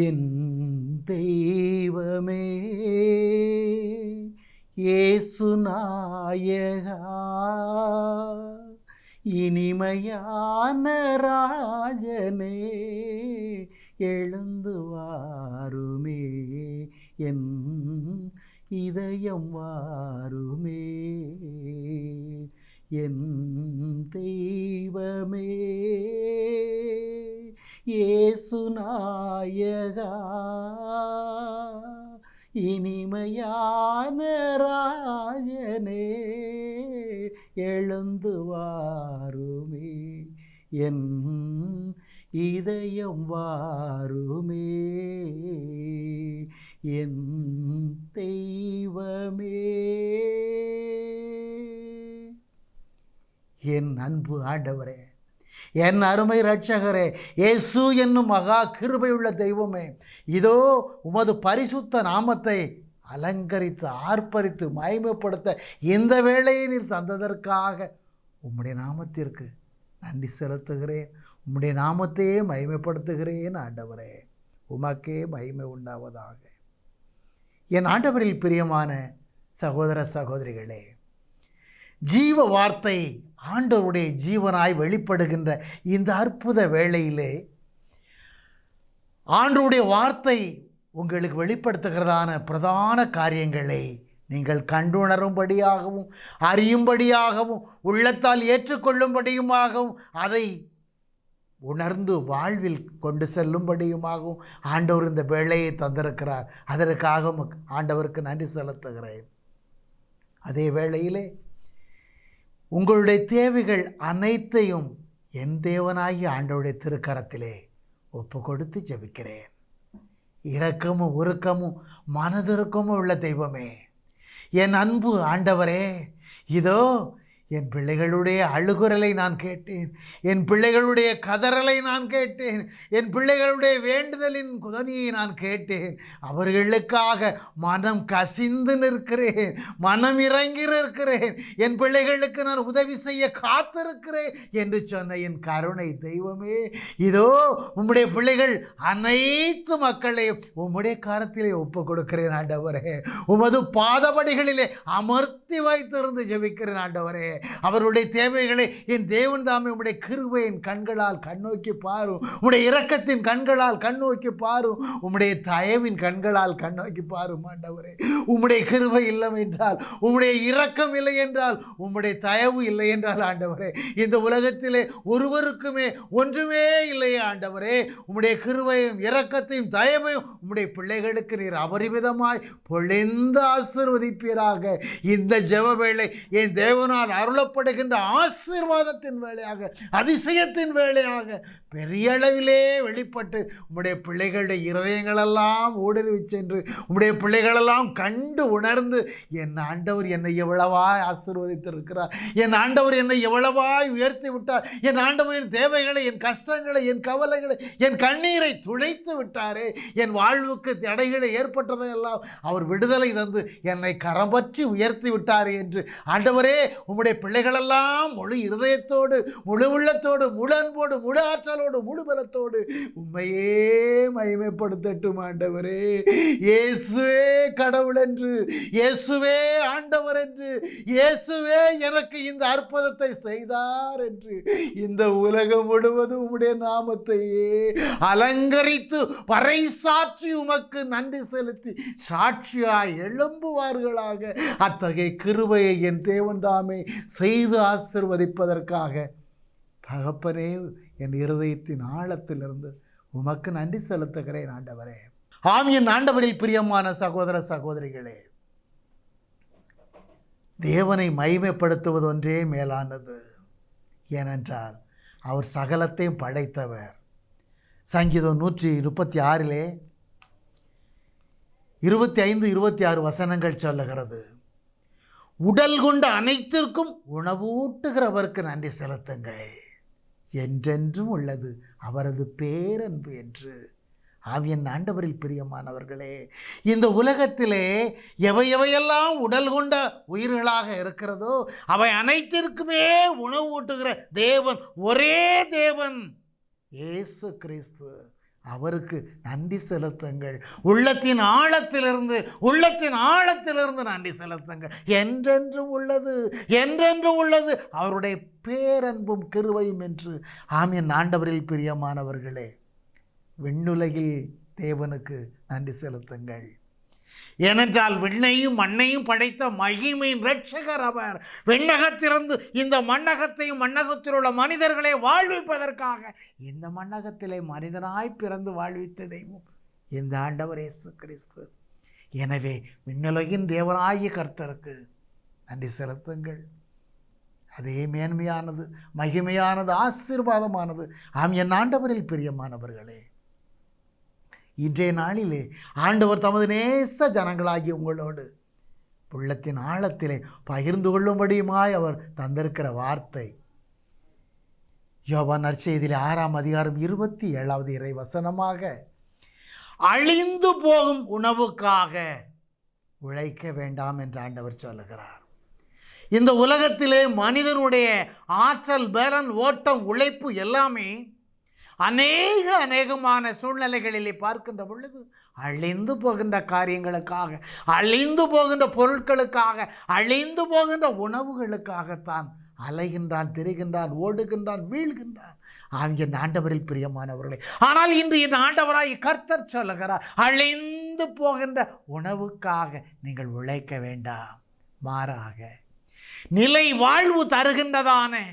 என் தெய்வமே இயேசு நாயகா, இனிமையான ராஜனே எழுந்து வாருமே, என் இதயம் வாருமே. என் தெய்வமே இயேசு நாயகா, இனிமையான ராஜனே எழுந்து வாருமே, என் இதயம் வாருமே. என் தெய்வமே. என் அன்பு ஆண்டவரே, என் அருமை இரட்சகரே, இயேசு என்னும் மகா கிருபையுள்ள தெய்வமே, இதோ உமது பரிசுத்த நாமத்தை அலங்கரித்து ஆர்ப்பரித்து மகிமைப்படுத்த இந்த வேளையை நீர் தந்ததற்காக உம்முடைய நாமத்திற்கு நன்றி செலுத்துகிறேன். உம்முடைய நாமத்தையே மகிமைப்படுத்துகிறேன். ஆண்டவரே, உமக்கே மகிமை உண்டாவதாக. என் ஆண்டவரில் பிரியமான சகோதர சகோதரிகளே, ஜீவ வார்த்தை ஆண்டவருடைய ஜீவனாய் வெளிப்படுகின்ற இந்த அற்புத வேளையிலே ஆண்டவருடைய வார்த்தை உங்களுக்கு வெளிப்படுத்துகிறதான பிரதான காரியங்களை நீங்கள் கண்டுணரும்படியாகவும் அறியும்படியாகவும் உள்ளத்தால் ஏற்றுக்கொள்ளும்படியுமாகவும் அதை உணர்ந்து வாழ்வில் கொண்டு செல்லும்படியுமாகவும் ஆண்டவர் இந்த வேளையை தந்திருக்கிறார். அதற்காக ஆண்டவருக்கு நன்றி செலுத்துகிறேன். அதே வேளையிலே உங்களுடைய தேவைகள் அனைத்தையும் என் தேவனாகிய ஆண்டவருடைய திருக்கரத்திலே ஒப்பு கொடுத்து ஜெபிக்கிறேன். இரக்கமும் உருக்கமும் மனதிற்கமும் உள்ள தெய்வமே, என் அன்பு ஆண்டவரே, இதோ என் பிள்ளைகளுடைய அழுகுரலை நான் கேட்டேன், என் பிள்ளைகளுடைய கதறலை நான் கேட்டேன், என் பிள்ளைகளுடைய வேண்டுதலின் குதனியை நான் கேட்டேன். அவர்களுக்காக மனம் கசிந்து நிற்கிறேன், மனம் இறங்கி நிற்கிறேன். என் பிள்ளைகளுக்கு நான் உதவி செய்ய காத்திருக்கிறேன் என்று சொன்ன என் கருணை தெய்வமே, இதோ உம்முடைய பிள்ளைகள் அனைத்து மக்களையும் உம்முடைய கரத்திலே ஒப்பு கொடுக்கிறேன். ஆண்டவரே, உமது பாதபடிகளிலே அமர்த்தி வைத்திருந்து ஜெபிக்கிறேன். ஆண்டவரே, அவருடைய தேவைகளை என் தேவன் தாமே உம்முடைய கிருபையின் கண்களால் கண்ணோக்கி பாரும், உம்முடைய இரக்கத்தின் கண்களால் கண்ணோக்கி பாரும், உம்முடைய தயவின் கண்களால் கண்ணோக்கி பாரும். ஆண்டவரே, உம்முடைய கிருபை இல்லை என்றால், உம்முடைய இரக்கம் இல்லை என்றால், உம்முடைய தயவு இல்லை என்றால் ஆண்டவரே, இந்த உலகத்திலே ஒருவருக்குமே ஒன்றுமே இல்லையே. ஆண்டவரே, உம்முடைய கிருபையும் இரக்கத்தையும் தயவையும் உம்முடைய பிள்ளைகளுக்கு நீர் அபரிமிதமாய் பொழிந்து ஆசீர்வதிப்பீராக. இந்த ஜெப வேளை என் தேவனால் அருளப்படுகின்ற ஆசீர்வாதத்தின் வேளையாக, அதிசயத்தின் வேளையாக பெரிய அளவிலே வெளிப்பட்டு உம்முடைய பிள்ளைகளுடைய இருதயங்களெல்லாம் ஊடுருவி சென்று உம்முடைய பிள்ளைகளெல்லாம் கண்டு உணர்ந்து என் ஆண்டவர் என்னை எவ்வளவாய் ஆசீர்வதித்திருக்கிறார், என் ஆண்டவர் என்னை எவ்வளவாய் உயர்த்தி விட்டார், என் ஆண்டவரின் தேவைகளை, என் கஷ்டங்களை, என் கவலைகளை, என் கண்ணீரை துடைத்து விட்டாரே, என் வாழ்வுக்கு தடைகளை ஏற்பட்டதையெல்லாம் அவர் விடுதலை தந்து என்னை கரம்பற்றி உயர்த்தி விட்டாரே என்று ஆண்டவரே, உம்முடைய பிள்ளைகளெல்லாம் முழு இருதயத்தோடு, முழு உள்ளத்தோடு, முழு அன்போடு, முழு ஆற்றலோடு, முழு பலத்தோடு உம்மையே மகிமைப்படுத்தட்டும். ஆண்டவரே, இயேசுவே கடவுள் என்று, இயேசுவே ஆண்டவர் என்று, இயேசுவே எனக்கு இந்த அற்புதத்தை செய்தார் என்று இந்த உலகம் முழுவதும் உம்முடைய நாமத்தையே அலங்கரித்து பறைசாற்றி உமக்கு நன்றி செலுத்தி சாட்சியாய் எழும்புவார்களாக. அத்தகைய கிருபையை என் தேவன் தாமே செய்து ஆசீர்வதிப்பதற்காக தகப்பனே, என் இருதயத்தின் ஆழத்திலிருந்து உமக்கு நன்றி செலுத்துகிறேன். ஆண்டவரே, ஆம், என் ஆண்டவரில் பிரியமான சகோதர சகோதரிகளே, தேவனை மகிமைப்படுத்துவது ஒன்றே மேலானது. ஏனென்றால் அவர் சகலத்தையும் படைத்தவர். சங்கீதம் 136 25, 26 வசனங்கள் சொல்லுகிறது, உடல் கொண்ட அனைத்திற்கும் உணவூட்டுகிறவருக்கு நன்றி செலுத்துங்கள், என்றென்றும் உள்ளது அவரது பேரன்பு என்று. ஆவியன் ஆண்டவரில் பிரியமானவர்களே, இந்த உலகத்திலே எவையெல்லாம் உடல் கொண்ட உயிர்களாக இருக்கிறதோ அவை அனைத்திற்குமே உணவு ஊட்டுகிற தேவன் ஒரே தேவன் இயேசு கிறிஸ்து. அவருக்கு நன்றி செலுத்துங்கள். உள்ளத்தின் ஆழத்திலிருந்து நன்றி செலுத்துங்கள். என்றென்றும் உள்ளது அவருடைய பேரன்பும் கிருபையும் என்று. ஆமென். ஆண்டவரில் பிரியமானவர்களே, விண்ணுலகில் தேவனுக்கு நன்றி செலுத்துங்கள். ஏனென்றால் விண்ணையும் மண்ணையும் படைத்த மகிமையின் இரட்சகர் அவர். விண்ணகத்திலிருந்து இந்த மண்ணகத்தையும் மண்ணகத்தில் உள்ள மனிதர்களை வாழ்விப்பதற்காக இந்த மண்ணகத்திலே மனிதனாய் பிறந்து வாழ்வித்த தெய்வம் இந்த ஆண்டவர் இயேசு கிறிஸ்து. எனவே விண்ணுலகின் தேவனாகிய கர்த்தருக்கு நன்றி செலுத்துங்கள். அதே மேன்மையானது, மகிமையானது, ஆசீர்வாதமானது. ஆம் என் ஆண்டவரில் பிரியமானவர்களே, இன்றைய நாளிலே ஆண்டவர் தமது நேச ஜனங்களாகிய உங்களோடு உள்ளத்தின் ஆழத்திலே பகிர்ந்து கொள்ளும்படியுமாய் அவர் தந்திருக்கிற வார்த்தை யோவான் நற்செய்தியிலே 6ஆம் அதிகாரம் 27வது இறை வசனமாக, அழிந்து போகும் உணவுக்காக உழைக்க வேண்டாம் என்று ஆண்டவர் சொல்லுகிறார். இந்த உலகத்திலே மனிதனுடைய ஆற்றல், பலன், ஓட்டம், உழைப்பு எல்லாமே அநேகமான சூழ்நிலைகளிலே பார்க்கின்ற பொழுது அழிந்து போகின்ற காரியங்களுக்காக, அழிந்து போகின்ற பொருட்களுக்காக, அழிந்து போகின்ற உணவுகளுக்காகத்தான் அலைகின்றான், திரிகின்றான், ஓடுகின்றான், வீழ்கின்றான். என் ஆண்டவரில் பிரியமானவர்களே, ஆனால் இன்று என் ஆண்டவராய் கர்த்தர் சொல்லுகிறார், அழிந்து போகின்ற உணவுக்காக நீங்கள் உழைக்க வேண்டாம், மாறாக நிலை வாழ்வு தருகின்றதான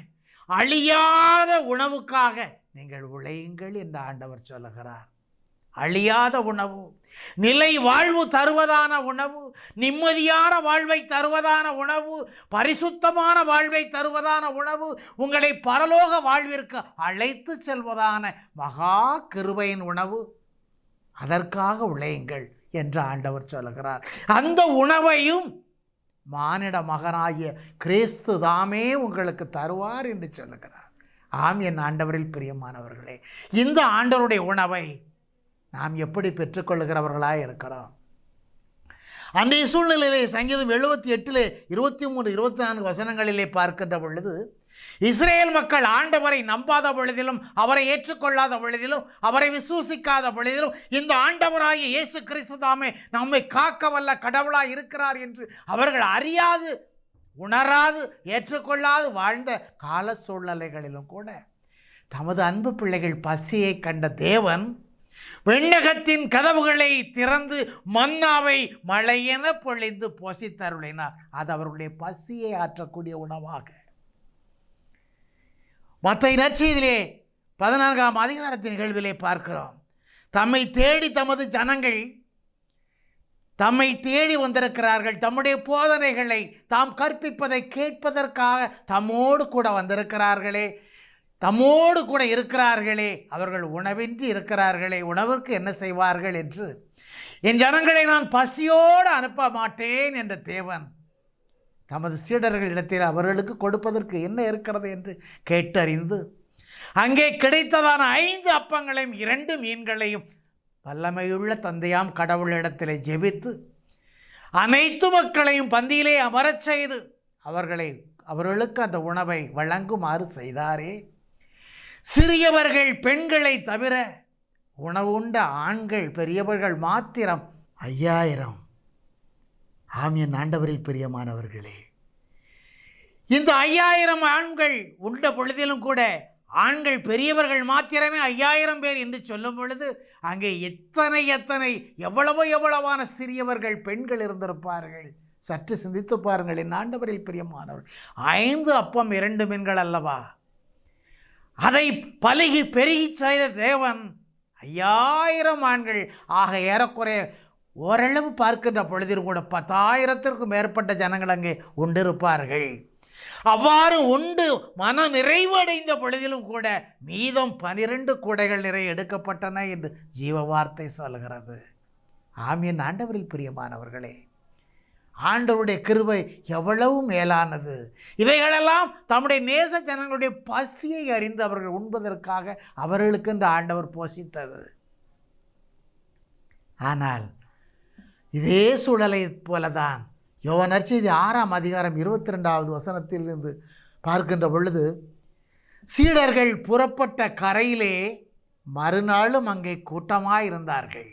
அழியாத உணவுக்காக நீங்கள் உழையுங்கள் என்று ஆண்டவர் சொல்லுகிறார். அழியாத உணவு, நிலை வாழ்வு தருவதான உணவு, நிம்மதியான வாழ்வை தருவதான உணவு, பரிசுத்தமான வாழ்வை தருவதான உணவு, உங்களை பரலோக வாழ்விற்கு அழைத்து செல்வதான மகா கிருபையின் உணவு. அதற்காக உழையுங்கள் என்று ஆண்டவர் சொல்லுகிறார். அந்த உணவையும் மானிட மகனாகிய கிறிஸ்து தாமே உங்களுக்கு தருவார் என்று சொல்லுகிறார். ஆம் என் ஆண்டவரில் பிரியமானவர்களே, இந்த ஆண்டவருடைய உணவை நாம் எப்படி பெற்றுக்கொள்கிறவர்களாக இருக்கிறோம்? அன்றைய சூழ்நிலையிலே சங்கீதம் 78 23 24 வசனங்களிலே பார்க்கின்ற பொழுது, இஸ்ரேல் மக்கள் ஆண்டவரை நம்பாத பொழுதிலும், அவரை ஏற்றுக்கொள்ளாத பொழுதிலும், அவரை விசுவசிக்காத பொழுதிலும், இந்த ஆண்டவராகிய இயேசு கிறிஸ்து தாமே நம்மை காக்க வல்ல கடவுளாய் இருக்கிறார் என்று அவர்கள் அறியாது, உணராது, ஏற்றுக்கொள்ளாது வாழ்ந்த கால சூழ்நிலைகளிலும் கூட தமது அன்பு பிள்ளைகள் பசியை கண்ட தேவன் விண்ணகத்தின் கதவுகளை திறந்து மன்னாவை மழையென பொழிந்து போஷித்தருளினார். அது அவர்களுடைய பசியை ஆற்றக்கூடிய உணவாக. மத்தேயு நற்செய்தியிலே 14ஆம் அதிகாரத்தின் நிகழ்விலே பார்க்கிறோம். தம்மை தேடி தமது ஜனங்கள் தம்மை தேடி வந்திருக்கிறார்கள். தம்முடைய போதனைகளை, தாம் கற்பிப்பதை கேட்பதற்காக தம்மோடு கூட வந்திருக்கிறார்களே, தம்மோடு கூட இருக்கிறார்களே, அவர்கள் உணவின்றி இருக்கிறார்களே, உணவிற்கு என்ன செய்வார்கள் என்று, என் ஜனங்களை நான் பசியோடு அனுப்ப மாட்டேன் என்ற தேவன் தமது சீடர்களிடத்தில் அவர்களுக்கு கொடுப்பதற்கு என்ன இருக்கிறது என்று கேட்டறிந்து, அங்கே கிடைத்ததான 5 அப்பங்களையும் 2 மீன்களையும் வல்லமையுள்ள தந்தையாம் கடவுளிடத்திலே ஜெபித்து அனைத்து மக்களையும் பந்தியிலே அமரச் செய்து அவர்களுக்கு அந்த உணவை வழங்குமாறு செய்தாரே. சிறியவர்கள் பெண்களை தவிர உணவுண்ட ஆண்கள் பெரியவர்கள் மாத்திரம் 5000. ஆம் என் ஆண்டவரில் பிரியமானவர்களே, இந்த 5000 ஆண்கள் உண்ட பொழுதிலும் கூட ஆண்கள் பெரியவர்கள் மாத்திரமே 5000 பேர் என்று சொல்லும் பொழுது அங்கே எத்தனை எவ்வளவான சிறியவர்கள் பெண்கள் இருந்திருப்பார்கள். சற்று சிந்தித்து பாருங்கள் என் ஆண்டவரில் பிரியமானவர். 5 அப்பம் 2 மீன்கள் அல்லவா? அதை பலுகி பெருகி செய்த தேவன் 5000 ஆண்கள் ஆக ஏறக்குறைய ஓரளவு பார்க்கின்ற பொழுதில் கூட 10,000த்திற்கும் மேற்பட்ட ஜனங்கள் அங்கே உண்டிருப்பார்கள். அவ்வாறு உண்டு மன நிறைவடைந்த பொழுதிலும் கூட மீதம் 12 கூடைகள் நிறைய எடுக்கப்பட்டன என்று ஜீவ வார்த்தை சொல்கிறது. ஆம் என் ஆண்டவரில் பிரியமானவர்களே, ஆண்டவருடைய கிருபை எவ்வளவு மேலானது. இவைகளெல்லாம் தம்முடைய நேச ஜனங்களுடைய பசியை அறிந்து அவர்கள் உண்பதற்காக அவர்களுக்கு என்று ஆண்டவர் போஷித்தது. ஆனால் இதே சூழலை போலதான் யோவான் நற்செய்தி 6ஆம் அதிகாரம் 22வது வசனத்திலிருந்து பார்க்கின்ற பொழுது, சீடர்கள் புறப்பட்ட கரையிலே மறுநாளும் அங்கே கூட்டமாக இருந்தார்கள்.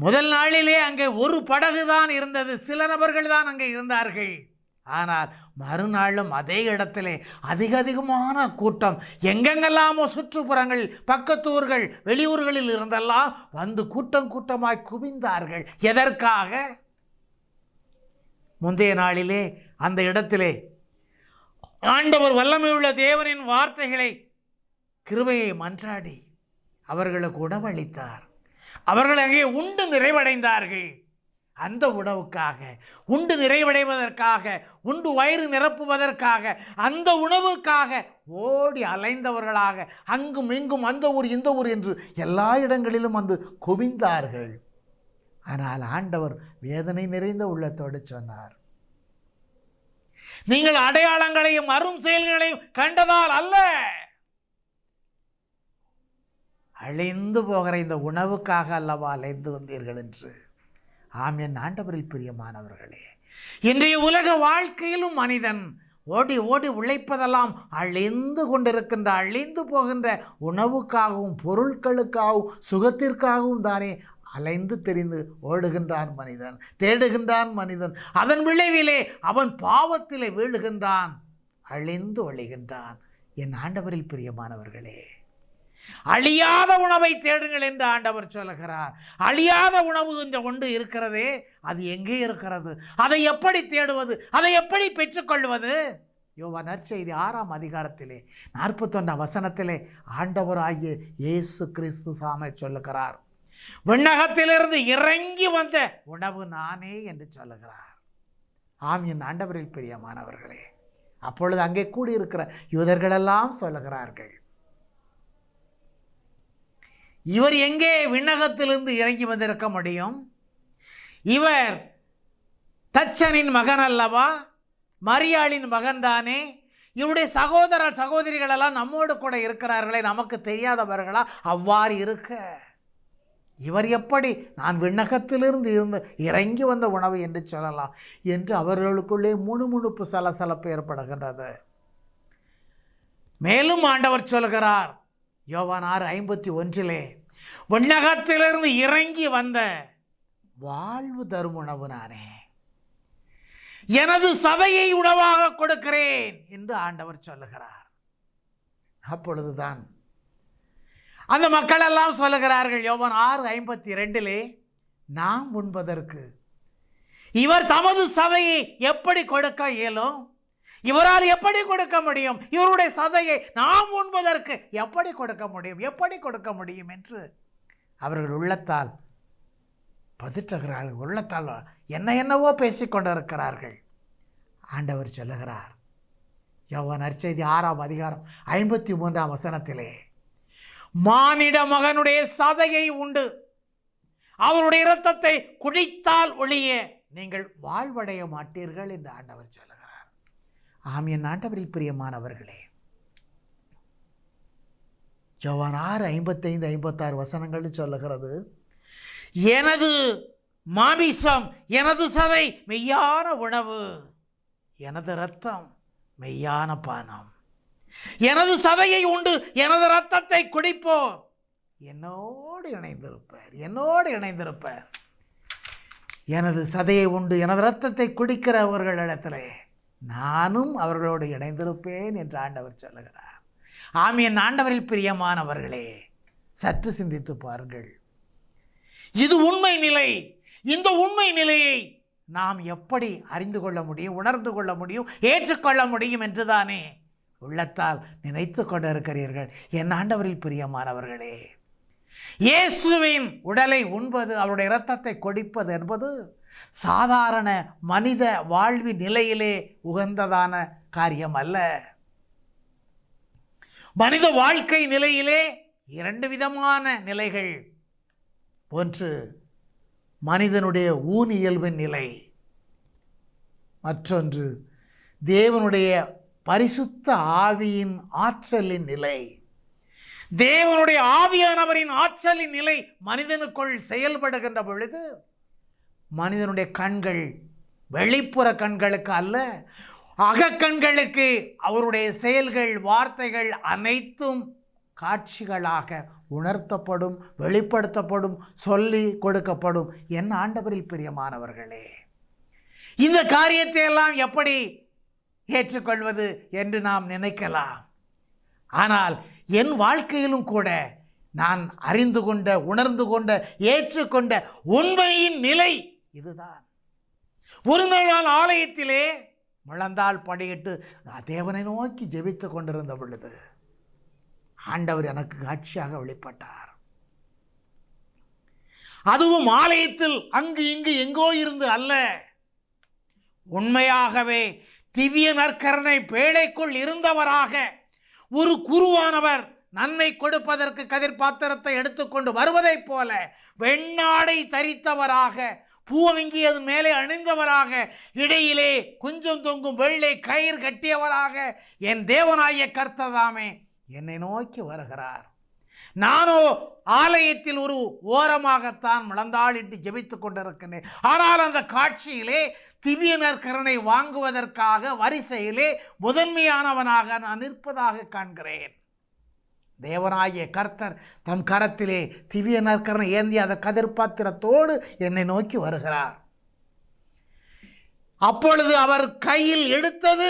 முதல் நாளிலே அங்கே ஒரு படகு தான் இருந்தது, சில நபர்கள் தான் அங்கே இருந்தார்கள். ஆனால் மறுநாளும் அதே இடத்திலே அதிகமான கூட்டம், எங்கெங்கெல்லாமோ சுற்றுப்புறங்கள், பக்கத்தூர்கள், வெளியூர்களில் இருந்தெல்லாம் வந்து கூட்டமாய் குவிந்தார்கள். எதற்காக? முந்தைய நாளிலே அந்த இடத்திலே ஆண்டவர் வல்லமையுள்ள தேவனின் வார்த்தைகளை, கிருபையை மன்றாடி அவர்களுக்கு உணவளித்தார். அவர்கள் அங்கே உண்டு நிறைவடைந்தார்கள். அந்த உணவுக்காக, உண்டு நிறைவடைவதற்காக, உண்டு வயிறு நிரப்புவதற்காக, அந்த உணவுக்காக ஓடி அலைந்தவர்களாக அங்கும் இங்கும் அந்த ஊர் இந்த ஊர் என்று எல்லா இடங்களிலும் வந்து குவிந்தார்கள். ஆனால் ஆண்டவர் வேதனை நிறைந்த உள்ளத்தோடு சொன்னார், நீங்கள் அடையாளங்களையும் அரும் செயல்களையும் கண்டதால் அல்ல, அழிந்து போகிற இந்த உணவுக்காக அல்லவா அலைந்து வந்தீர்கள் என்று. ஆம், என் ஆண்டவரில் பிரியமானவர்களே, இன்றைய உலக வாழ்க்கையிலும் மனிதன் ஓடி ஓடி உழைப்பதெல்லாம் அழிந்து கொண்டிருக்கின்ற, அழிந்து போகின்ற உணவுக்காகவும் பொருட்களுக்காகவும் சுகத்திற்காகவும் தானே அலைந்து தெரிந்து ஓடுகின்றான் மனிதன், தேடுகின்றான் மனிதன். அதன் விளைவிலே அவன் பாவத்திலே வீழுகின்றான், அழிந்து ஒழிகின்றான். என் ஆண்டவரில் பிரியமானவர்களே, அழியாத உணவை தேடுங்கள் என்று ஆண்டவர் சொல்லுகிறார். அழியாத உணவு என்ற ஒன்று இருக்கிறதே, அது எங்கே இருக்கிறது? அதை எப்படி தேடுவது? அதை எப்படி பெற்றுக்கொள்வது? யோவான் நற்செய்தி 6ஆம் அதிகாரத்திலே 41ஆம் வசனத்திலே ஆண்டவராகிய இயேசு கிறிஸ்து சாமி சொல்லுகிறார், விண்ணகத்திலிருந்து இறங்கி வந்த உணவு நானே என்று சொல்லுகிறார். ஆம், என் ஆண்டவரில் பிரியமானவர்களே, அப்பொழுது அங்கே கூடியிருக்கிற யூதர்களெல்லாம் சொல்லுகிறார்கள், இவர் எங்கே விண்ணகத்திலிருந்து இறங்கி வந்திருக்க முடியும்? இவர் தச்சனின் மகன் அல்லவா? மரியாளின் மகன் தானே? இவருடைய சகோதரிகள் எல்லாம் நம்மோடு கூட இருக்கிறார்களே, நமக்கு தெரியாதவர்களா? அவ்வாறு இருக்க இவர் எப்படி நான் விண்ணகத்திலிருந்து இறங்கி வந்த உணவு என்று சொல்லலாம் என்று அவர்களுக்குள்ளே முணுமுணுப்பு சலசலப்பு ஏற்படுகின்றது. மேலும் ஆண்டவர் சொல்கிறார் யோவான் 6:51, விண்ணகத்திலிருந்து இறங்கி வந்த வாழ்வு தரும் உணவு நானே, எனது சதையை உணவாக கொடுக்கிறேன் என்று ஆண்டவர் சொல்லுகிறார். அப்பொழுதுதான் அந்த மக்கள் எல்லாம் சொல்லுகிறார்கள், யோவான் 6:52, நாம் உண்பதற்கு இவர் தமது சதையை எப்படி கொடுக்க இயலும்? இவரால் எப்படி கொடுக்க முடியும்? இவருடைய சதையை நாம் உண்பதற்கு எப்படி கொடுக்க முடியும்? எப்படி கொடுக்க முடியும் என்று அவர்கள் உள்ளத்தால் பதற்றுகிறார்கள், உள்ளத்தால் என்னவோ பேசிக்கொண்டிருக்கிறார்கள். ஆண்டவர் சொல்லுகிறார் யோவான் நற்செய்தி 6ஆம் அதிகாரம் 53ஆம் வசனத்திலே, மானிட மகனுடைய சதையை உண்டு அவருடைய இரத்தத்தை குடித்தால் ஒழிய நீங்கள் வாழ்வடைய மாட்டீர்கள் என்று ஆண்டவர் சொல்லுகிறார். ஆம், என் ஆண்டவரில் பிரியமானவர்களே, யோவான் 6:55-56 வசனங்கள் சொல்லுகிறது, எனது மாமிசம் எனது சதை மெய்யான உணவு, எனது இரத்தம் மெய்யான பானம். எனது சதையை உண்டு எனது இரத்தத்தை குடிப்போர் என்னோடு இணைந்திருப்பார். எனது சதையை உண்டு எனது இரத்தத்தை குடிக்கிறவர்களிடத்திலே நானும் அவர்களோடு இணைந்திருப்பேன் என்று ஆண்டவர் சொல்லுகிறார். ஆம், என் ஆண்டவரில் பிரியமானவர்களே, சற்று சிந்தித்து பாருங்கள். இது உண்மை நிலை. இந்த உண்மை நிலையை நாம் எப்படி அறிந்து கொள்ள முடியும், உணர்ந்து கொள்ள முடியும், ஏற்றுக்கொள்ள முடியும் என்றுதானே உள்ளத்தால் நினைத்து கொண்டிருக்கிறீர்கள். என் ஆண்டவரில் பிரியமானவர்களே, இயேசுவின் உடலை உண்பது, அவருடைய இரத்தத்தை குடிப்பது என்பது சாதாரண மனித வாழ்வின் நிலையிலே உகந்ததான காரியம் அல்ல. மனித வாழ்க்கை நிலையிலே 2 விதமான நிலைகள். ஒன்று மனிதனுடைய ஊனியல்பின் நிலை, மற்றொன்று தேவனுடைய பரிசுத்த ஆவியின் ஆற்றலின் நிலை. தேவனுடைய ஆவியானவரின் ஆற்றலின் நிலை மனிதனுக்குள் செயல்படுகின்ற பொழுது மனிதனுடைய கண்கள் வெளிப்புற கண்களுக்கு அல்ல, அகக்கண்களுக்கு அவருடைய செயல்கள் வார்த்தைகள் அனைத்தும் காட்சிகளாக உணர்த்தப்படும், வெளிப்படுத்தப்படும், சொல்லி கொடுக்கப்படும். என் ஆண்டவரில் பிரியமானவர்களே, இந்த காரியத்தை எல்லாம் எப்படி ஏற்றுக்கொள்வது என்று நாம் நினைக்கலாம். ஆனால் என் வாழ்க்கையிலும் கூட நான் அறிந்து கொண்ட, உணர்ந்து கொண்ட, ஏற்றுக்கொண்ட உண்மையின் நிலை இதுதான். ஒரு நாள் ஆலயத்திலே முழந்தாள் படியிட்டு தேவனை நோக்கி ஜெபித்து கொண்டிருந்த பொழுது ஆண்டவர் எனக்கு காட்சியாக வெளிப்பட்டார். அதுவும் ஆலயத்தில் அங்கு இங்கு எங்கோ இருந்து அல்ல, உண்மையாகவே திவ்ய நற்கருணை பேழைக்குள் இருந்தவராக ஒரு குருவானவர் நன்மை கொடுப்பதற்கு கதிர் பாத்திரத்தை எடுத்துக்கொண்டு வருவதைப் போல வெண்ணாடை தரித்தவராக, பூவங்கி அது மேலே அணிந்தவராக, இடையிலே குஞ்சம் தொங்கும் வெள்ளை கயிறு கட்டியவராக என் தேவனாகிய கர்த்ததாமே என்னை நோக்கி வருகிறார். நானோ ஆலயத்தில் ஒரு ஓரமாகத்தான் முழந்தாளிட்டு ஜெபித்துக் கொண்டிருக்கிறேன். ஆனால் அந்த காட்சியிலே திவ்ய நற்கருணை வாங்குவதற்காக வரிசையிலே முதன்மையானவனாக நான் நிற்பதாக காண்கிறேன். தேவனாகிய கர்த்தர் தம் கரத்திலே திவ்ய நற்கருணை ஏந்தி அந்த கதிர்பாத்திரத்தோடு என்னை நோக்கி வருகிறார். அப்பொழுது அவர் கையில் எடுத்தது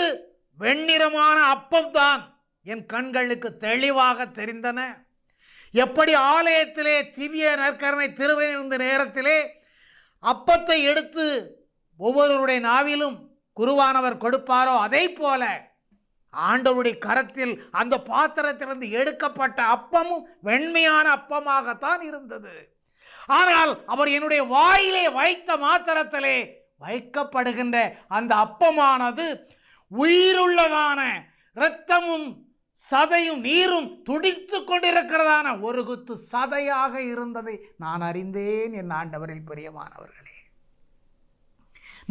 வெண்ணிறமான அப்பம்தான் என் கண்களுக்கு தெளிவாக தெரிந்தன. எப்படி ஆலயத்திலே திவ்ய நற்கருணை திருவிருந்த நேரத்திலே அப்பத்தை எடுத்து ஒவ்வொருவருடைய நாவிலும் குருவானவர் கொடுப்பாரோ அதை போல ஆண்டவருடைய கரத்தில் அந்த பாத்திரத்திலிருந்து எடுக்கப்பட்ட அப்பமும் வெண்மையான அப்பமாகத்தான் இருந்தது. ஆனால் அவர் என்னுடைய வாயிலே வைத்த மாத்திரத்திலே வைக்கப்படுகின்ற அந்த அப்பமானது உயிருள்ளதான இரத்தமும் சதையும் நீரும் துடித்து கொண்டிருக்கிறதான ஒரு குத்து சதையாக இருந்ததை நான் அறிந்தேன். என் ஆண்டவரில் பிரியமானவர்களே,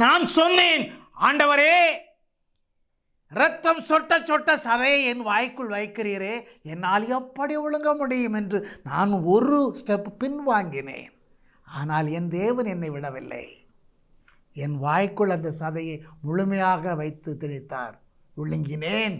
நான் சொன்னேன், ஆண்டவரே, இரத்தம் சொட்ட சொட்ட சதையை என் வாய்க்குள் வைக்கிறீரே, என்னால் எப்படி ஒழுங்க முடியும் என்று நான் ஒரு ஸ்டெப் பின்வாங்கினேன். ஆனால் என் தேவன் என்னை விடவில்லை. என் வாய்க்குள் அந்த சதையை முழுமையாக வைத்து திணித்தார். விழுங்கினேன்.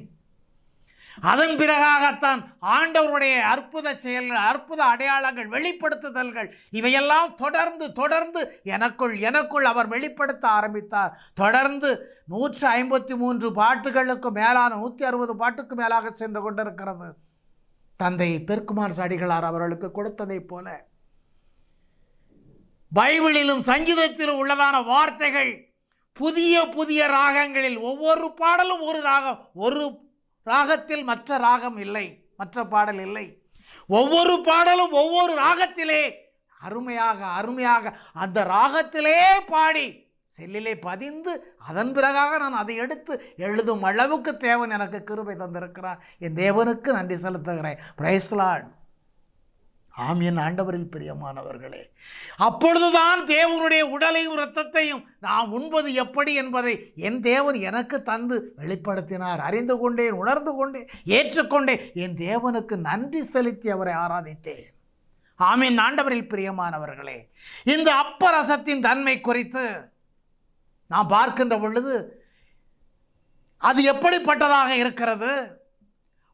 அதன் பிறகாகத்தான் ஆண்டவருடைய அற்புத செயல்கள், அற்புத அடையாளங்கள், வெளிப்படுத்துதல்கள் இவையெல்லாம் தொடர்ந்து எனக்குள் அவர் வெளிப்படுத்த ஆரம்பித்தார். தொடர்ந்து 153 பாட்டுகளுக்கு மேலான 160 பாட்டுக்கு மேலாக சென்று கொண்டிருக்கிறது. தந்தை பெர்குமார் அடிகளார் அவர்களுக்கு கொடுத்ததைப் போல பைபிளிலும் சங்கீதத்திலும் உள்ளதான வார்த்தைகள் புதிய ராகங்களில், ஒவ்வொரு பாடலும் ஒரு ராகம், ஒரு ராகத்தில் மற்ற ராகம் இல்லை, மற்ற பாடல் இல்லை. ஒவ்வொரு பாடலும் ஒவ்வொரு ராகத்திலே அருமையாக அந்த ராகத்திலே பாடி செல்லிலே பதிந்து அதன் பிறகாக நான் அதை எடுத்து எழுதும் அளவுக்கு தேவன் எனக்கு கிருபை தந்திருக்கிறார். என் தேவனுக்கு நன்றி செலுத்துகிறேன். Praise lord. ஆம், என் ஆண்டவரில் பிரியமானவர்களே, அப்பொழுதுதான் தேவனுடைய உடலையும் இரத்தத்தையும் நான் உண்பது எப்படி என்பதை என் தேவன் எனக்கு தந்து வெளிப்படுத்தினார். அறிந்து கொண்டேன், உணர்ந்து கொண்டேன், ஏற்றுக்கொண்டேன். என் தேவனுக்கு நன்றி செலுத்தி அவரை ஆராதித்தேன். ஆம், என் ஆண்டவரில் பிரியமானவர்களே, இந்த அப்பரசத்தின் தன்மை குறித்து நாம் பார்க்கின்ற பொழுது அது எப்படிப்பட்டதாக இருக்கிறது?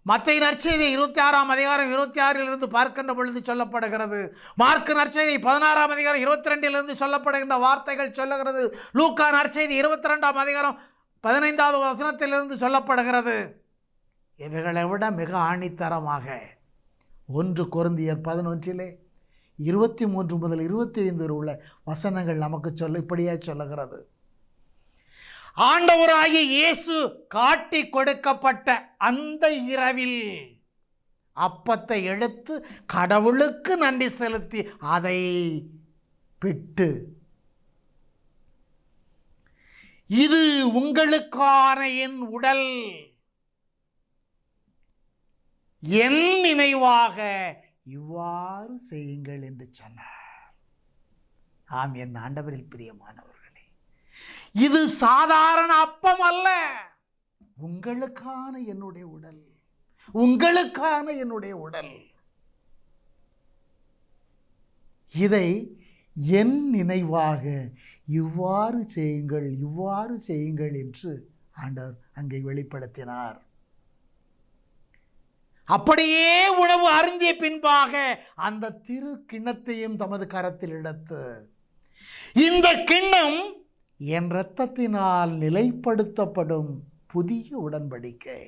மத்தேயு நற்செய்தி 26ஆம் அதிகாரம் 26 பார்க்கின்ற பொழுது சொல்லப்படுகிறது. மார்க்கு நற்செய்தி 16ஆம் அதிகாரம் 22 சொல்லப்படுகின்ற வார்த்தைகள் சொல்லுகிறது. லூக்கா நற்செய்தி 22ஆம் அதிகாரம் 15வது வசனத்திலிருந்து சொல்லப்படுகிறது. இவைகளை விட மிக ஆணித்தரமாக 1 கொரிந்தியர் 11 23 முதல் 25 உள்ள வசனங்கள் நமக்கு இப்படியே சொல்லுகிறது. ஆண்டவராகிய இயேசு காட்டி கொடுக்கப்பட்ட அந்த இரவில் அப்பத்தை எடுத்து கடவுளுக்கு நன்றி செலுத்தி அதை பிட்டு, இது உங்களுக்கான என் உடல், என் நினைவாக இவ்வாறு செய்யுங்கள் என்று சொன்னார். ஆம், என் ஆண்டவரில் பிரியமானவர்களே, இது சாதாரண அப்பம் அல்ல. உங்களுக்கான என்னுடைய உடல், உங்களுக்கான என்னுடைய உடல். இதை என் நினைவாக இவ்வாறு செய்யுங்கள் என்று ஆண்டவர் அங்கே வெளிப்படுத்தினார். அப்படியே உணவு அருந்திய பின்பாக அந்த திரு கிண்ணத்தையும் தமது கரத்தில் எடுத்து, இந்த கிண்ணம் என் இரத்தத்தினால் நிலைப்படுத்தப்படும் புதிய உடன்படிக்கை,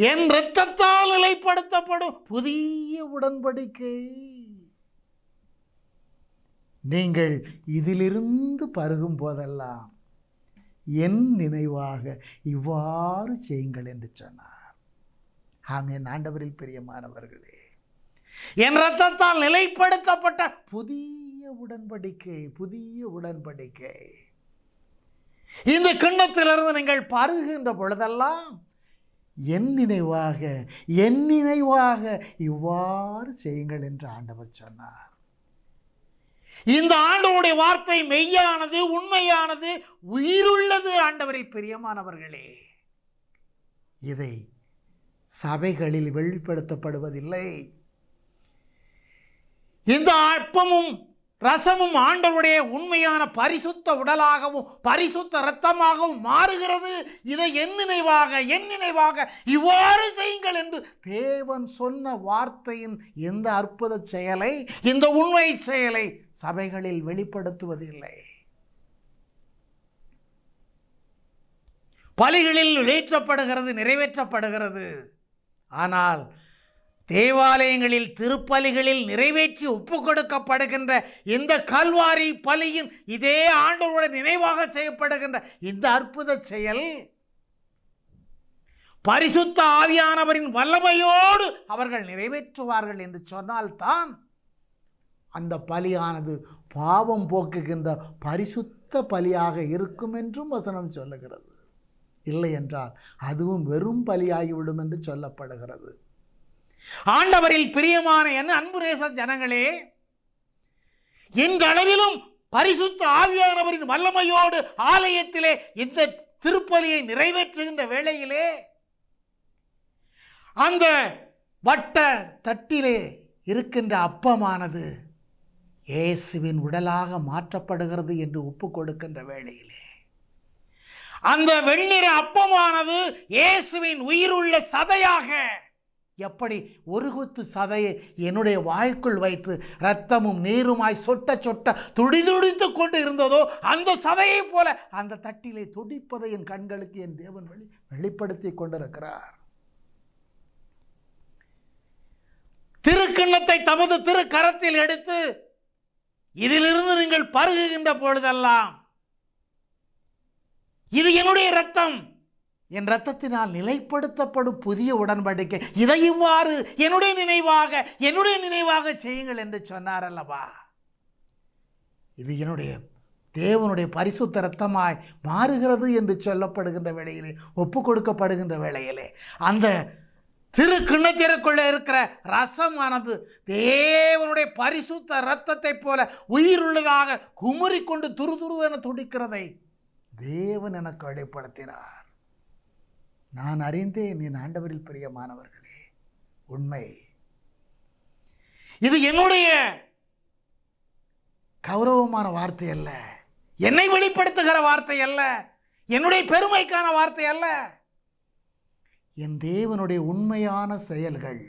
என் இரத்தத்தால் நிலைப்படுத்தப்படும் புதிய உடன்படிக்கை. நீங்கள் இதிலிருந்து பருகும் போதெல்லாம் என் நினைவாக இவ்வாறு செய்யுங்கள் என்று சொன்னார். ஆமென். ஆண்டவரில் பிரியமானவர்களே, என் இரத்தத்தால் நிலைப்படுத்தப்பட்ட புதிய உடன்படிக்கை, புதிய உடன்படிக்கை. இந்த கிண்ணத்திலிருந்து நீங்கள் பருகுகின்ற பொழுதெல்லாம் என் நினைவாக இவ்வாறு செய்யுங்கள் என்று ஆண்டவர் சொன்னார். இந்த ஆண்டவருடைய வார்த்தை மெய்யானது, உண்மையானது, உயிருள்ளது. ஆண்டவரில் பிரியமானவர்களே, இதை சபைகளில் வெளிப்படுத்தப்படுவதில்லை. இந்த அப்பமும் ரசமும் ஆண்டவருடைய உண்மையான பரிசுத்த உடலாகவும் பரிசுத்த இரத்தமாகவும் மாறுகிறது. இதை என் நினைவாக இவ்வாறு செய்யுங்கள் என்று தேவன் சொன்ன வார்த்தையின் இந்த அற்புத செயலை, இந்த உண்மை செயலை சபைகளில் வெளிப்படுத்துவதில்லை. பலிகளில் ஏற்றப்படுகிறது, நிறைவேற்றப்படுகிறது. ஆனால் தேவாலயங்களில், திருப்பலிகளில் நிறைவேற்றி ஒப்பு கொடுக்கப்படுகின்ற இந்த கல்வாரி பலியின் இதே ஆண்டவருடைய நினைவாக செய்யப்படுகின்ற இந்த அற்புத செயல் பரிசுத்த ஆவியானவரின் வல்லமையோடு அவர்கள் நிறைவேற்றுவார்கள் என்று சொன்னால்தான் அந்த பலியானது பாவம் போக்குகின்ற பரிசுத்த பலியாக இருக்கும் என்றும் வசனம் சொல்லுகிறது. இல்லை என்றால் அதுவும் வெறும் பலியாகிவிடும் என்று சொல்லப்படுகிறது. ஆண்டவரில் பிரியமான என் அன்பு நேச ஜனங்களே, இன்றளவிலும் பரிசுத்த ஆவியானவரின் வல்லமையோடு ஆலயத்திலே இந்த திருப்பலியை நிறைவேற்றுகின்ற வேளையிலே அந்த வட்ட தட்டிலே இருக்கின்ற அப்பமானது இயேசுவின் உடலாக மாற்றப்படுகிறது என்று ஒப்பு கொடுக்கின்ற வேளையிலே அந்த வெண்ணிற அப்பமானது இயேசுவின் உயிருள்ள சதையாக, எப்படி ஒரு குத்து சதையை என்னுடைய வாய்க்குள் வைத்து இரத்தமும் நீருமாய் சொட்ட சொட்ட துடிதுடித்து கொண்டு இருந்ததோ அந்த சதையை போல அந்த தட்டிலே துடிப்பதை என் கண்களுக்கு என் தேவன் வெளிப்படுத்தி கொண்டிருக்கிறார். திருக்கிண்ணத்தை தமது திரு கரத்தில் எடுத்து இதிலிருந்து நீங்கள் பருகுகின்ற பொழுதெல்லாம் இது என்னுடைய இரத்தம், என் இரத்தத்தினால் நிலைப்படுத்தப்படும் புதிய உடன்படிக்கை, இதை இவ்வாறு என்னுடைய நினைவாக செய்யுங்கள் என்று சொன்னார் அல்லவா. இது என்னுடைய தேவனுடைய பரிசுத்த இரத்தமாய் மாறுகிறது என்று சொல்லப்படுகின்ற வேளையிலே, ஒப்பு கொடுக்கப்படுகின்ற வேளையிலே அந்த திரு கிண்ணத்திற்குள்ள இருக்கிற ரசமானது தேவனுடைய பரிசுத்த இரத்தத்தை போல உயிருள்ளதாக குமுறிக்கொண்டு துருதுருவென துடிக்கிறதை தேவன் எனக்கு வெளிப்படுத்தினார். நான் அறிந்தேன் என் ஆண்டவரில் பிரியமானவர்களே, உண்மை. இது என்னுடைய கௌரவமான வார்த்தை அல்ல, என்னை வெளிப்படுத்துகிற வார்த்தை அல்ல, என்னுடைய பெருமைக்கான வார்த்தை அல்ல. என் தேவனுடைய உண்மையான செயல்கள்,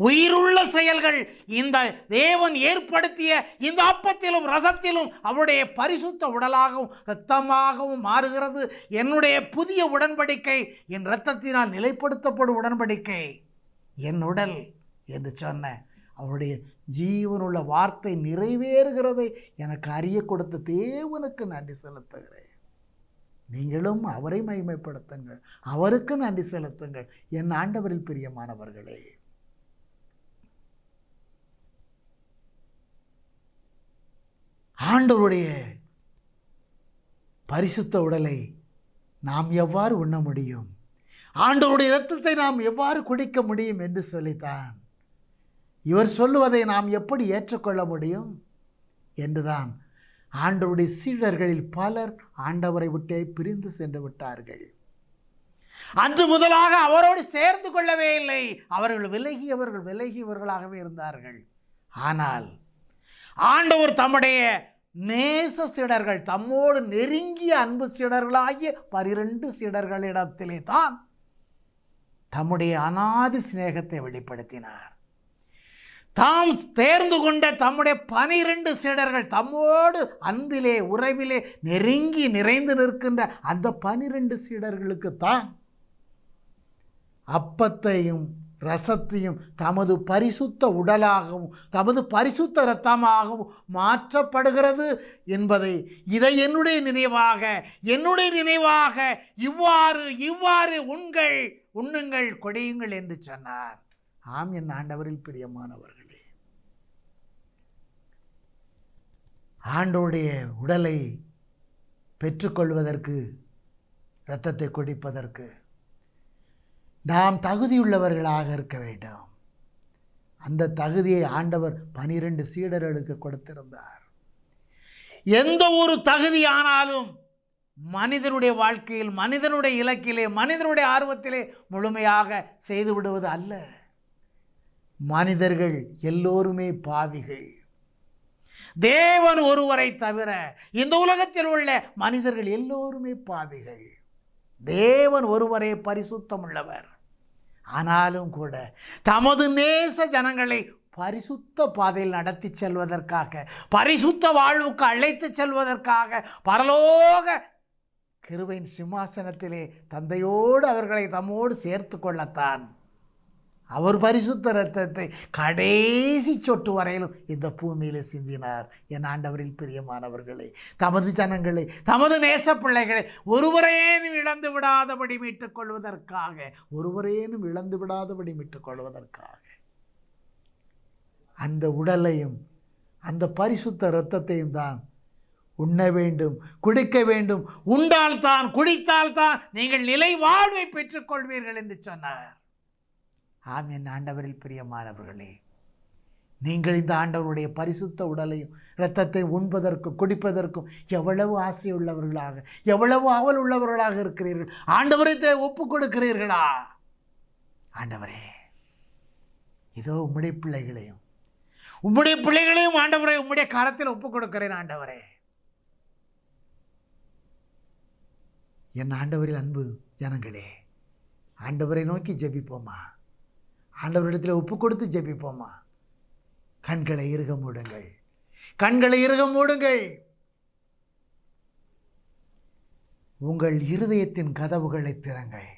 உயிருள்ள செயல்கள். இந்த தேவன் ஏற்படுத்திய இந்த அப்பத்திலும் ரசத்திலும் அவருடைய பரிசுத்த உடலாகவும் இரத்தமாகவும் மாறுகிறது. என்னுடைய புதிய உடன்படிக்கை, என் இரத்தத்தினால் நிலைப்படுத்தப்படும் உடன்படிக்கை, என் உடல் என்று சொன்ன அவருடைய ஜீவனுள்ள வார்த்தை நிறைவேறுகிறதை எனக்கு அறிய கொடுத்த தேவனுக்கு நன்றி செலுத்துகிறேன். நீங்களும் அவரை மகிமைப்படுத்துங்கள், அவருக்கு நன்றி செலுத்துங்கள் என் ஆண்டவரில் பிரியமானவர்களே. ஆண்டவருடைய பரிசுத்த உடலை நாம் எவ்வாறு உண்ண முடியும், ஆண்டவருடைய இரத்தத்தை நாம் எவ்வாறு குடிக்க முடியும் என்று சொல்லித்தான் இவர் சொல்லுவதை நாம் எப்படி ஏற்றுக்கொள்ள முடியும் என்றுதான் ஆண்டவருடைய சீடர்களில் பலர் ஆண்டவரை விட்டே பிரிந்து சென்று விட்டார்கள். அன்று முதலாக அவரோடு சேர்ந்து கொள்ளவே இல்லை. அவர்கள் விலகியவர்களாகவே இருந்தார்கள். ஆனால் ஆண்டவர் தம்முடைய நேச சீடர்கள், தம்மோடு நெருங்கிய அன்பு சீடர்களாகிய 12 சீடர்களிடத்திலே தான் தம்முடைய அநாதி சிநேகத்தை வெளிப்படுத்தினார். தாம் தேர்ந்து கொண்ட தம்முடைய 12 சீடர்கள் தம்மோடு அன்பிலே உறவிலே நெருங்கி நிறைந்து நிற்கின்ற அந்த 12 சீடர்களுக்கு தான் அப்பத்தையும் ரசத்தையும் தமது பரிசுத்த உடலாகவும் தமது பரிசுத்த இரத்தமாகவும் மாற்றப்படுகிறது என்பதை இதை என்னுடைய நினைவாக இவ்வாறு உண்ணுங்கள் கொடியுங்கள் என்று சொன்னார். ஆம், என் ஆண்டவரில் பிரியமானவர்களே, ஆண்டவருடைய உடலை பெற்றுக்கொள்வதற்கு, இரத்தத்தை குடிப்பதற்கு நாம் தகுதியுள்ளவர்களாக இருக்க வேண்டும். அந்த தகுதியை ஆண்டவர் 12 சீடர்களுக்கு கொடுத்திருந்தார். எந்த ஒரு தகுதியானாலும் மனிதனுடைய வாழ்க்கையில், மனிதனுடைய இலக்கிலே, மனிதனுடைய ஆர்வத்திலே முழுமையாக செய்து விடுவது அல்ல. மனிதர்கள் எல்லோருமே பாவிகள். தேவன் ஒருவரை தவிர இந்த உலகத்தில் உள்ள மனிதர்கள் எல்லோருமே பாவிகள். தேவன் ஒருவரே பரிசுத்தம் உள்ளவர். ஆனாலும் கூட தமது நேச ஜனங்களை பரிசுத்த பாதையில் நடத்தி செல்வதற்காக, பரிசுத்த வாழ்வுக்கு அழைத்து செல்வதற்காக பரலோக கிருபையின் சிம்மாசனத்திலே தந்தையோடு அவர்களை தம்மோடு சேர்த்து கொள்ளத்தான் அவர் பரிசுத்த இரத்தத்தை கடைசி சொட்டு வரையிலும் இந்த பூமியில் சிந்தினார். என் ஆண்டவரில் பிரியமானவர்களே, தமது ஜனங்களை, தமது நேச பிள்ளைகளை ஒருவரேனும் இழந்து விடாதபடி மீட்டுக் கொள்வதற்காக அந்த உடலையும் அந்த பரிசுத்த இரத்தத்தையும் தான் உண்ண வேண்டும், குடிக்க வேண்டும். உண்டால்தான், குடித்தால்தான் நீங்கள் நிலை வாழ்வை பெற்றுக்கொள்வீர்கள் என்று சொன்னார். ஆம், என் ஆண்டவரில் பிரியமானவர்களே, நீங்கள் இந்த ஆண்டவருடைய பரிசுத்த உடலையும் இரத்தத்தை உண்பதற்கும் குடிப்பதற்கும் எவ்வளவு ஆசையுள்ளவர்களாக, எவ்வளவு ஆவல் உள்ளவர்களாக இருக்கிறீர்கள். ஆண்டவரை ஒப்புக் கொடுக்கிறீர்களா? ஆண்டவரே, இதோ உம்முடைய பிள்ளைகளையும் ஆண்டவரை உம்முடைய காலத்தில் ஒப்புக் கொடுக்கிறேன். ஆண்டவரே, என் ஆண்டவரில் அன்பு ஜனங்களே, ஆண்டவரை நோக்கி ஜெபிப்போமா? ஆண்டவரிடத்தில் ஒப்பு கொடுத்து ஜெபிப்போமா? கண்களை இறுக மூடுங்கள். உங்கள் இருதயத்தின் கதவுகளை திறங்கள்.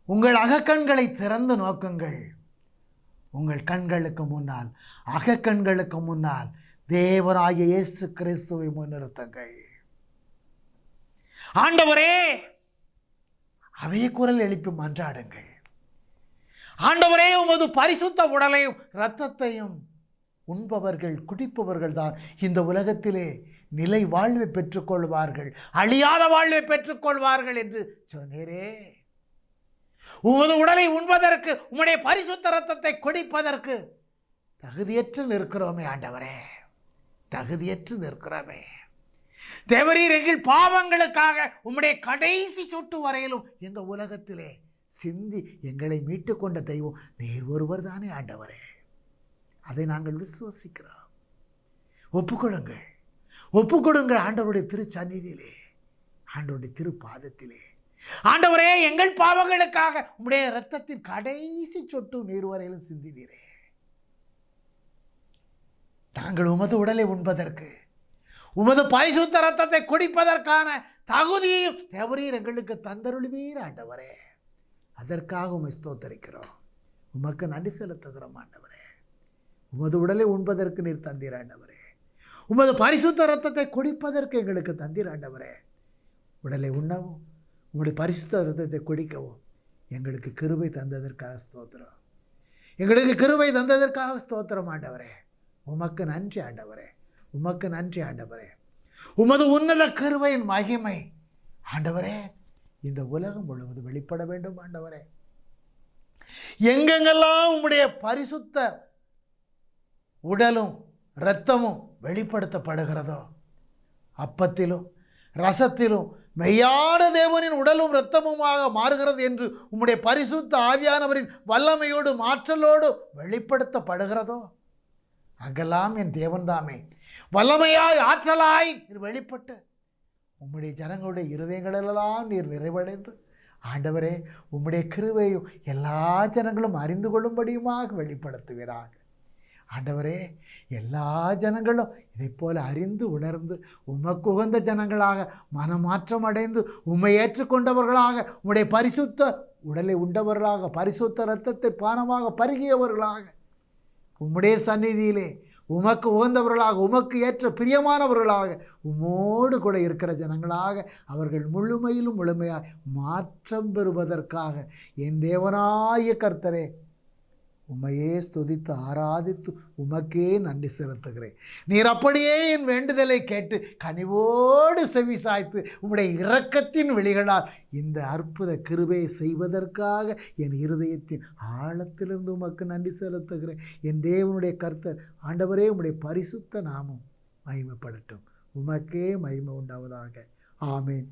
உங்கள் அகக்கண்களை திறந்து நோக்குங்கள். உங்கள் கண்களுக்கு முன்னால், அகக்கண்களுக்கு முன்னால் தேவனாகிய இயேசு கிறிஸ்துவை முன்னிறுத்துங்கள். ஆண்டவரே, அவே குரல் எழுப்பி மன்றாடுங்கள். ஆண்டவரே, உமது பரிசுத்த உடலையும் இரத்தத்தையும் உண்பவர்கள், குடிப்பவர்கள் தான் இந்த உலகத்திலே நிலை வாழ்வை பெற்றுக்கொள்வார்கள், அழியாத வாழ்வை பெற்றுக்கொள்வார்கள் என்று சொன்னீரே. உமது உடலை உண்பதற்கு, உம்முடைய பரிசுத்த இரத்தத்தை குடிப்பதற்கு தகுதியற்று நிற்கிறோமே. ஆண்டவரே, தகுதியற்று நிற்கிறோமே. தேவரீர் எங்கள் பாவங்களுக்காக உம்முடைய கடைசி சொட்டு வரையிலும் இந்த உலகத்திலே சிந்தி எங்களை மீட்டு கொண்ட தெய்வம் நீர் ஒருவர் தானே. ஆண்டவரே, அதை நாங்கள் விசுவசிக்கிறோம். ஒப்புக்கொடுங்கள் ஆண்டவருடைய திருச்சந்நிதியிலே, ஆண்டவருடைய திருப்பாதத்திலே. ஆண்டவரே, எங்கள் பாவங்களுக்காக உம்முடைய இரத்தத்தின் கடைசி சொட்டு நீர் வரையிலும் சிந்தினீரே. நாங்கள் உமது உடலை உண்பதற்கு, உமது பரிசுத்த இரத்தத்தை குடிப்பதற்கான தகுதியையும் தேவரீர் எங்களுக்கு தந்தருளுவீர். ஆண்டவரே, அதற்காக உம்மை ஸ்தோத்தரிக்கிறோம், உமக்கு நன்றி செலுத்துகிறோம். ஆண்டவரே, உமது உடலை உண்பதற்கு நீர் தந்தீர். ஆண்டவரே, உமது பரிசுத்த இரத்தத்தை குடிப்பதற்கு எங்களுக்கு தந்தீர். ஆண்டவரே, உடலை உண்ணவும் உங்களுடைய பரிசுத்த இரத்தத்தை குடிக்கவும் எங்களுக்கு கிருபை தந்ததற்காக ஸ்தோத்திரம். ஆண்டவரே, உமக்கு நன்றி. ஆண்டவரே, உமக்கு நன்றி. ஆண்டவரே, உமது உன்னத கிருபையின் மகிமை ஆண்டவரே இந்த உலகம் முழுவதும் வெளிப்பட வேண்டும். ஆண்டவரே, எங்கெங்கெல்லாம் உம்முடைய பரிசுத்த உடலும் இரத்தமும் வெளிப்படுத்தப்படுகிறதோ, அப்பத்திலும் ரசத்திலும் மெய்யான தேவனின் உடலும் இரத்தமுமாக மாறுகிறது என்று உம்முடைய பரிசுத்த ஆவியானவரின் வல்லமையோடு மாற்றலோடு வெளிப்படுத்தப்படுகிறதோ, அங்கெல்லாம் என் தேவன்தாமே வல்லமையாய் ஆற்றலாய் நீர் வெளிப்பட்டு உம்முடைய ஜனங்களுடைய இருதயங்களெல்லாம் நீர் நிறைவடைந்து ஆண்டவரே, உம்முடைய கிருபையும் எல்லா ஜனங்களும் அறிந்து கொள்ளும்படியுமாக வெளிப்படுத்துவீராக. ஆண்டவரே, எல்லா ஜனங்களும் இதைப் போல அறிந்து உணர்ந்து உமக்கு உகந்த ஜனங்களாக மனமாற்றம் அடைந்து உம்மை ஏற்றுக்கொண்டவர்களாக, உம்முடைய பரிசுத்த உடலை உண்டவர்களாக, பரிசுத்த இரத்தத்தை பானமாக பருகியவர்களாக, உம்முடைய சந்நிதியிலே உமக்கு உகந்தவர்களாக, உமக்கு ஏற்ற பிரியமானவர்களாக, உம்மோடு கூட இருக்கிற ஜனங்களாக அவர்கள் முழுமையாக மாற்றம் பெறுவதற்காக என் தேவனாய கர்த்தரே, உம்மையே ஸ்துதித்து ஆராதித்து உமக்கே நன்றி செலுத்துகிறேன். நீர் அப்படியே என் வேண்டுதலை கேட்டு கனிவோடு செவி சாய்த்து உம்முடைய இரக்கத்தின் விழிகளால் இந்த அற்புத கிருபையை செய்வதற்காக என் இருதயத்தின் ஆழத்திலிருந்து உமக்கு நன்றி செலுத்துகிறேன். என் தேவனுடைய கர்த்தர் ஆண்டவரே, உம்முடைய பரிசுத்த நாமம் மகிமைப்படட்டும். உமக்கே மகிமை உண்டாவதாக. ஆமேன்.